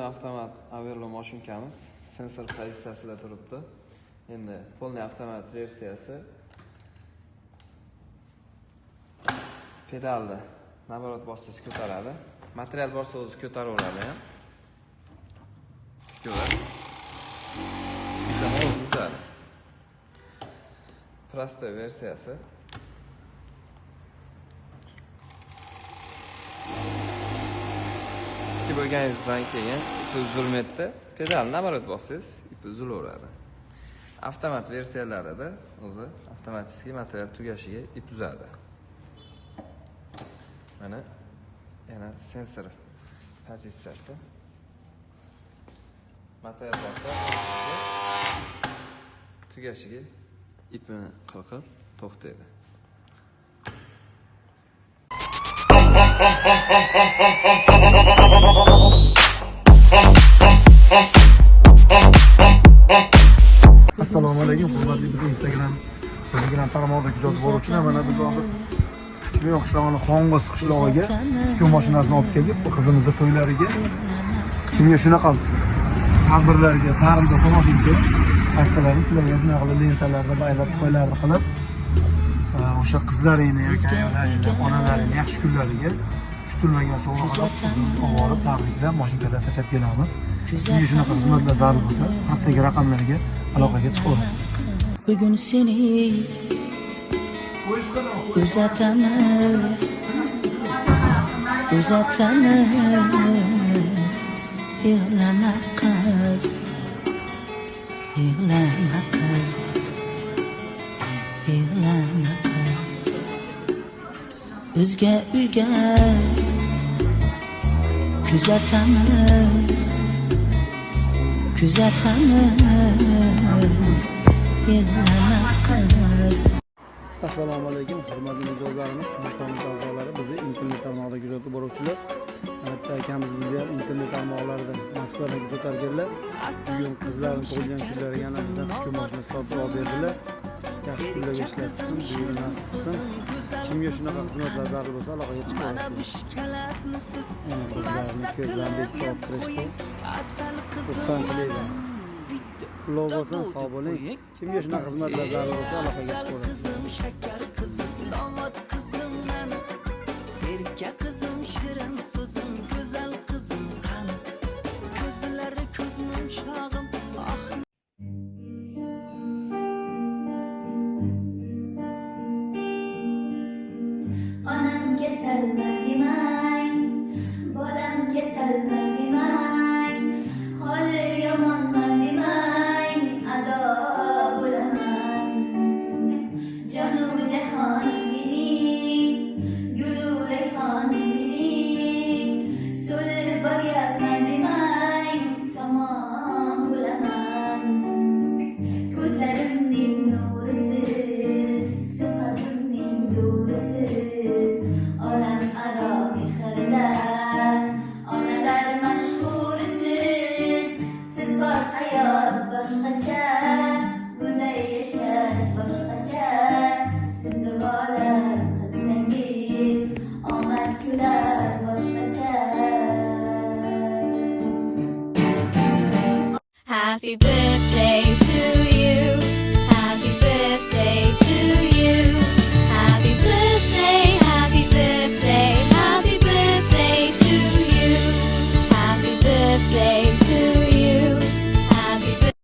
polniy avtomat Averlo mashinkamiz sensor pozitsiyasida turibdi. Endi polniy avtomat versiyasi pedalni naborot bossangiz ko'taradi. Material borsa o'zi ko'taraveradi ham. Ko'radi. Bitta motor buzadi. Prosta versiyasi. Eski bo'lganingizdan keyin ipi uzilmaydi. Pedalni naborot bossangiz ipi uzilaveradi. Avtomat versiyalarida o'zi avtomatik material tugashiga ip uzadi. Mana yana sensor pozitsiyasi. Material borsa tugashiga ipini qirqib to'xtaydi. Assalomu alaykum, hurmatli biz Instagram tarmog'ida kuzatib boruvchilar. Mana biz hozir Tukuyoq qishlog'ini Xong'os qishlog'iga tikuv mashinasini olib kelib, qizimizni to'ylariga, kimga shunaqa tadbirlarga, sarimda tomoshaga aytsalar, sizlarga shunaqa lentalarni baylab qo'ylarni qilib, o'sha qizlaringni yoki ayollaringni, onalaringni yaxshi kunlariga kutilmagan sovg'alar olib, tabriklar mashinada tashlab kelamiz. Kimga shunaqa xizmatlar zarur bo'lsa, pastdagi raqamlarga aloqaga chiqamiz. Bugun seni uzatamiz, yig'lama qiz, yig'lama qiz, yig'lama qiz. O'zga uyga kuzatamiz, yig'lama qiz. Assalomu alaykum, hurmatli mijozlarimiz, muhtaram a'zolari, bizni internet tarmog'ida kuzatib boruvchilar. Hatto akamiz bizga internet tarmoqlarida Moskvadan ko'targanlar. Bugun qizlarning tug'ilgan kunlariga yana bizdan tikuv mashinasi sotib olib berdilar. Yaxshi kunlarga ishlatsin, buyurun nasibsin. Kimga shunaqa xizmatlar zarur bo'lsa, aloqaga chiqaverasiz. Qizlarni ko'zlarini bekitib turishdi. Xursandchiliklar. Qutlug' bo'lsin, sog' bo'ling. Kimga shunaqa xizmatlar zarur bo'lsa, aloqaga chiqaverasiz. Shakar qizim, domod qizim meni. Erka qizim, shirin so'zim, go'zal qizim qani. Ko'zlari ko'zim shog'im, ah. Onam kasalman demang, bolam kasalman demang, holi yomonman demang, ado bo'laman. Jonu jahonim mening, gulu rayhonim mening, so'lib boryapman demang, tamom bo'laman. Ko'zlarimning nurisiz, siz qalbimning nurisiz, olam aro mehrdan, onalar mashhurisiz. Siz bor hayot boshqacha, bunday yashash boshqacha. Siz duolar qilsangiz, omad kular boshqacha. Happy birthday to you. Happy birthday to you. Happy birthday, happy birthday, happy birthday to you. Happy birthday to